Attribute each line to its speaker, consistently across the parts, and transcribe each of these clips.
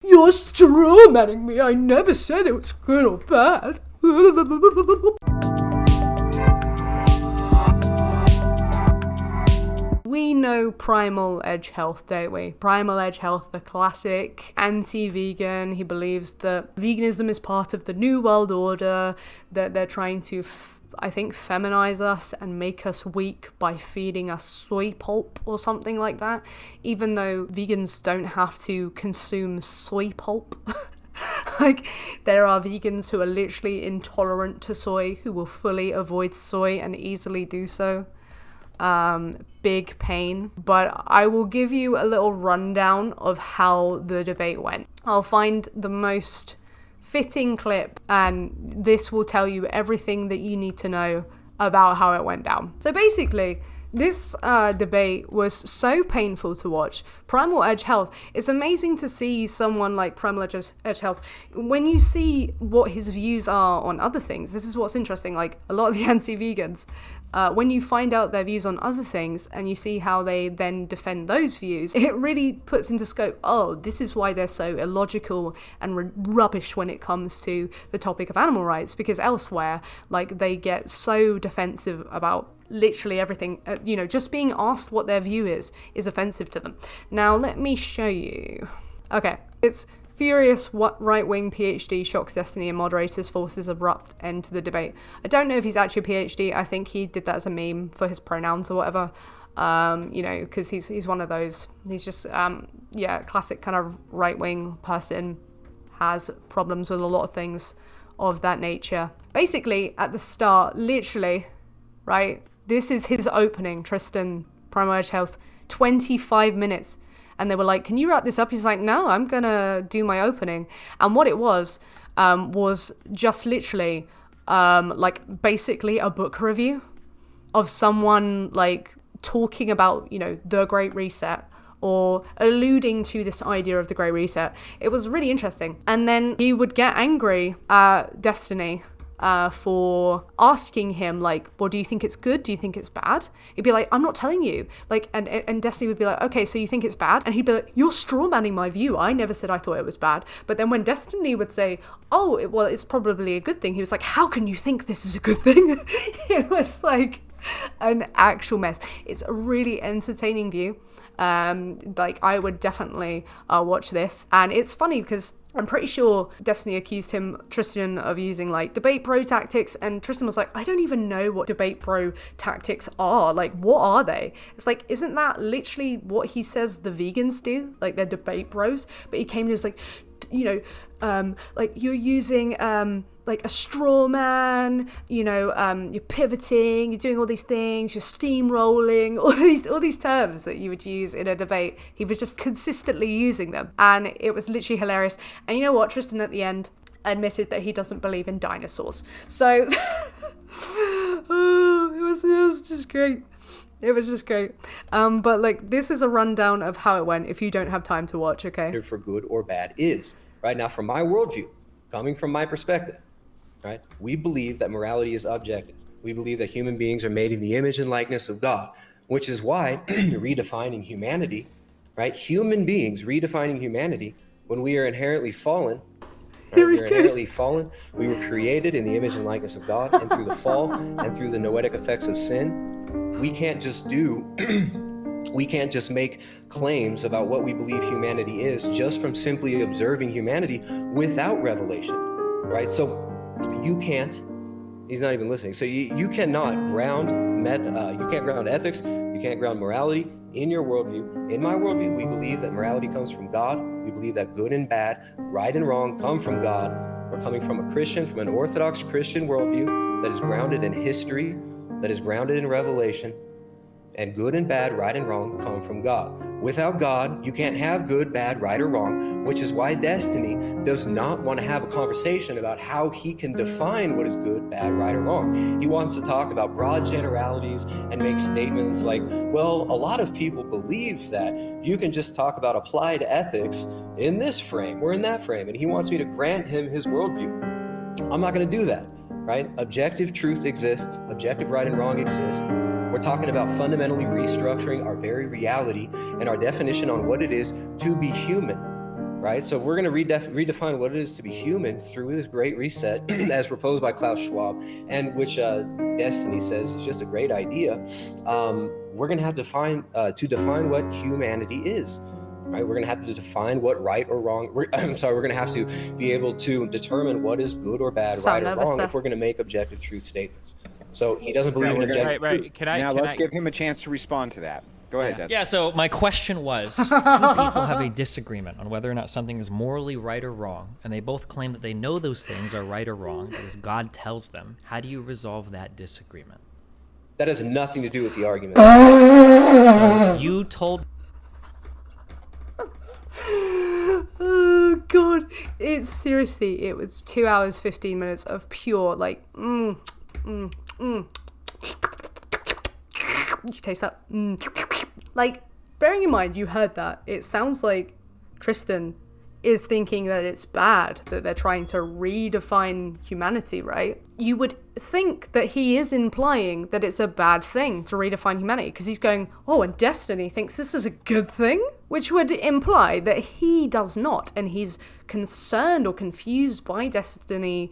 Speaker 1: You're strawmanning me. I never said it was good or bad. We know Primal Edge Health, don't we? Primal Edge Health, the classic anti-vegan. He believes that veganism is part of the New World Order, that they're trying to, I think, feminize us and make us weak by feeding us soy pulp or something like that, even though vegans don't have to consume soy pulp. Like, there are vegans who are literally intolerant to soy, who will fully avoid soy and easily do so. Big pain, but I will give you a little rundown of how the debate went. I'll find the most fitting clip, and this will tell you everything that you need to know about how it went down. So basically, this debate was so painful to watch. Primal Edge Health, it's amazing to see someone like Primal Edge Health. When you see what his views are on other things, this is what's interesting. Like, a lot of the anti-vegans, when you find out their views on other things and you see how they then defend those views, it really puts into scope, oh, this is why they're so illogical and rubbish when it comes to the topic of animal rights, because elsewhere, like, they get so defensive about literally everything. Just being asked what their view is offensive to them. Now, let me show you. Okay, it's furious right-wing PhD shocks Destiny and moderators forces Abrupt end to the debate. I don't know if he's actually a PhD. I think he did that as a meme for his pronouns or whatever. Because he's one of those. He's just, classic kind of right-wing person, has problems with a lot of things of that nature. Basically, at the start, literally, right, this is his opening, Tristan, Primal Edge Health, 25 minutes. And they were like, can you wrap this up? He's like, no, I'm going to do my opening. And what it was just literally, basically a book review of someone, like, talking about, the Great Reset, or alluding to this idea of the Great Reset. It was really interesting. And then he would get angry at Destiny for asking him, like, well, do you think it's good? Do you think it's bad? He'd be like, I'm not telling you. Like, and Destiny would be like, okay, so you think it's bad? And he'd be like, you're strawmanning my view. I never said I thought it was bad. But then when Destiny would say, oh, it's probably a good thing, he was like, how can you think this is a good thing? It was like an actual mess. It's a really entertaining view. I would definitely watch this. And it's funny because I'm pretty sure Destiny accused Tristan, of using, like, debate pro tactics, and Tristan was like, I don't even know what debate pro tactics are. Like, what are they? It's like, isn't that literally what he says the vegans do? Like, they're debate bros. But he came and was like, like, you're using like a straw man, you're pivoting, you're doing all these things, you're steamrolling, all these terms that you would use in a debate. He was just consistently using them, and it was literally hilarious. And you know what? Tristan at the end admitted that he doesn't believe in dinosaurs. So it was just great. It was just great. But, like, this is a rundown of how it went if you don't have time to watch, okay?
Speaker 2: For good or bad is, right now, from my worldview, coming from my perspective, right? We believe that morality is objective. We believe that human beings are made in the image and likeness of God, which is why redefining humanity, right? Human beings redefining humanity when we are inherently fallen. Right? We are inherently fallen. We were created in the image and likeness of God, and through the fall and through the noetic effects of sin, we can't just make claims about what we believe humanity is just from simply observing humanity without revelation, right? So you can't, he's not even listening. So you cannot ground ethics, you can't ground morality in your worldview. In my worldview, we believe that morality comes from God. We believe that good and bad, right and wrong come from God. We're coming from a Christian, from an Orthodox Christian worldview that is grounded in history, that is grounded in revelation, and good and bad, right and wrong come from God. Without God, you can't have good, bad, right, or wrong, which is why Destiny does not want to have a conversation about how he can define what is good, bad, right, or wrong. He wants to talk about broad generalities and make statements like, well, a lot of people believe that you can just talk about applied ethics in this frame or in that frame, and he wants me to grant him his worldview. I'm not going to do that, right? Objective truth exists, objective right and wrong exist. We're talking about fundamentally restructuring our very reality and our definition on what it is to be human, right? So we're going to redefine what it is to be human through this great reset as proposed by Klaus Schwab, and which Destiny says is just a great idea. We're going to have to define what humanity is. Right, we're going to have to define what right or wrong. We're going to have to be able to determine what is good or bad, right or wrong, if we're going to make objective truth statements. So he doesn't believe in objective.
Speaker 3: Right.
Speaker 4: Let's give him a chance to respond to that. Go ahead, Dad.
Speaker 3: Yeah, so my question was, two people have a disagreement on whether or not something is morally right or wrong, and they both claim that they know those things are right or wrong because God tells them. How do you resolve that disagreement?
Speaker 2: That has nothing to do with the argument.
Speaker 3: So you told...
Speaker 1: Oh god, it was 2 hours 15 minutes of pure like you taste that like, bearing in mind you heard that, it sounds like Tristan is thinking that it's bad that they're trying to redefine humanity, right? You would think that he is implying that it's a bad thing to redefine humanity, because he's going, oh, and Destiny thinks this is a good thing, which would imply that he does not, and he's concerned or confused by Destiny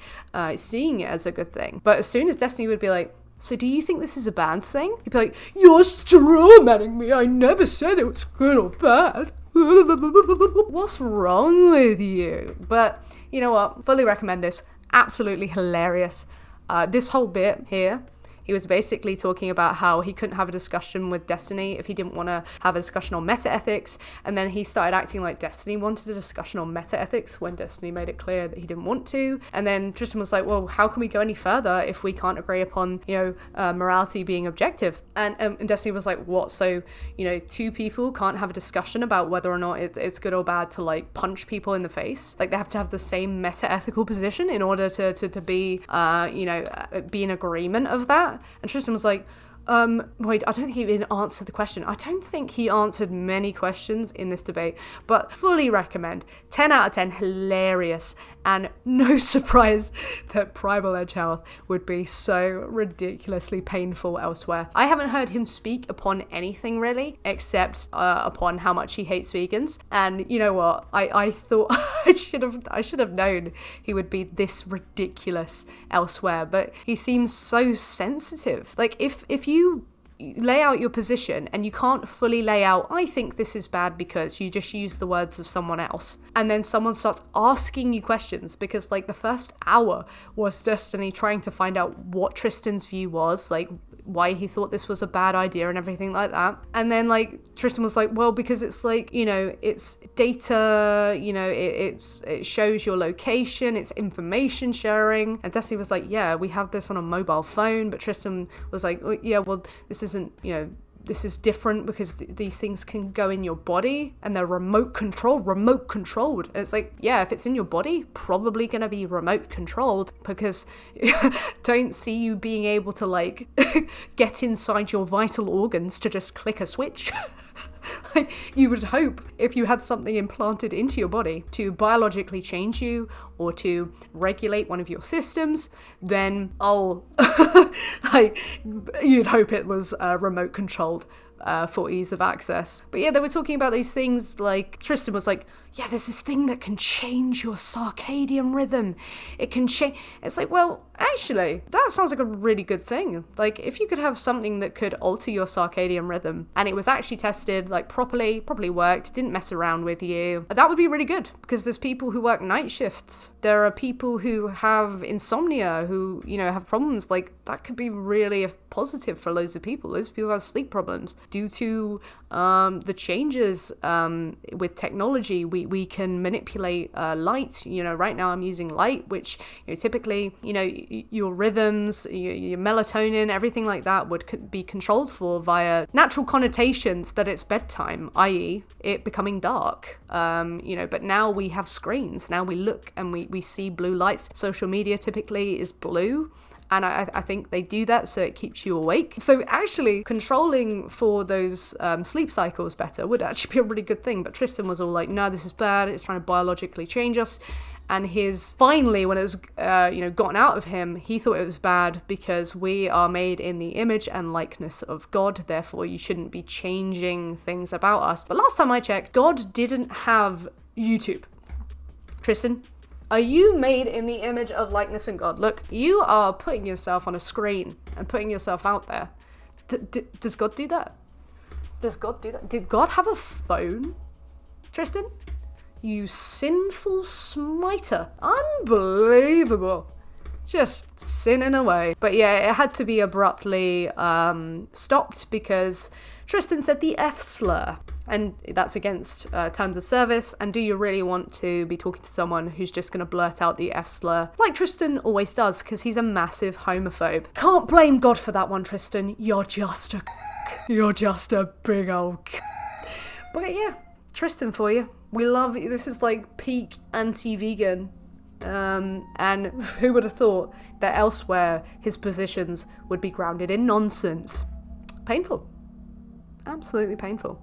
Speaker 1: seeing it as a good thing. But as soon as Destiny would be like, so do you think this is a bad thing? He'd be like, you're strawmanning me, I never said it was good or bad. What's wrong with you? But you know what? Fully recommend this. Absolutely hilarious. This whole bit here, he was basically talking about how he couldn't have a discussion with Destiny if he didn't want to have a discussion on meta-ethics, and then he started acting like Destiny wanted a discussion on meta-ethics when Destiny made it clear that he didn't want to. And then Tristan was like, well, how can we go any further if we can't agree upon, morality being objective? And Destiny was like, what? So, two people can't have a discussion about whether or not it's good or bad to, like, punch people in the face? Like, they have to have the same meta-ethical position in order to be, be in agreement of that? And Tristan was like, wait, I don't think he even answered the question. I don't think he answered many questions in this debate, but fully recommend. 10 out of 10, hilarious. And no surprise that Primal Edge Health would be so ridiculously painful elsewhere. I haven't heard him speak upon anything really, except upon how much he hates vegans. And you know what? I thought I should have known he would be this ridiculous elsewhere. But he seems so sensitive. Like if you lay out your position and you can't fully lay out, I think this is bad because you just use the words of someone else, and then someone starts asking you questions, because like the first hour was Destiny trying to find out what Tristan's view was, like why he thought this was a bad idea and everything like that. And then like Tristan was like, well, because it's like, it's data, it shows your location, it's information sharing. And Destiny was like, yeah, we have this on a mobile phone. But Tristan was like, oh, yeah, well, this isn't, this is different because these things can go in your body and they're remote controlled. And it's like, yeah, if it's in your body, probably going to be remote controlled, because don't see you being able to like get inside your vital organs to just click a switch. Like, you would hope if you had something implanted into your body to biologically change you or to regulate one of your systems, then like you'd hope it was remote controlled for ease of access. But yeah, they were talking about these things, like Tristan was like, yeah, there's this thing that can change your circadian rhythm. It can change. It's like, well, actually, that sounds like a really good thing. Like, if you could have something that could alter your circadian rhythm and it was actually tested, like properly worked, didn't mess around with you, that would be really good, because there's people who work night shifts. There are people who have insomnia, who, have problems. Like, that could be really a positive for loads of people. Loads of people have sleep problems due to the changes with technology. We can manipulate light. Right now I'm using light, which typically your rhythms, your melatonin, everything like that would be controlled for via natural connotations that it's bedtime, i.e. it becoming dark. But now we have screens. Now we look and we see blue lights. Social media typically is blue. And I think they do that so it keeps you awake. So actually controlling for those sleep cycles better would actually be a really good thing. But Tristan was all like, no, this is bad. It's trying to biologically change us. And finally, when it was, gotten out of him, he thought it was bad because we are made in the image and likeness of God. Therefore, you shouldn't be changing things about us. But last time I checked, God didn't have YouTube. Tristan, are you made in the image of likeness in God? Look, you are putting yourself on a screen and putting yourself out there. Does God do that? Does God do that? Did God have a phone? Tristan? You sinful smiter. Unbelievable. Just sinning away. But yeah, it had to be abruptly stopped because Tristan said the F slur. And that's against terms of service. And do you really want to be talking to someone who's just going to blurt out the F slur? Like Tristan always does, because he's a massive homophobe. Can't blame God for that one, Tristan. You're just a big old But yeah, Tristan for you. We love, this is like peak anti-vegan. And who would have thought that elsewhere his positions would be grounded in nonsense? Painful. Absolutely painful.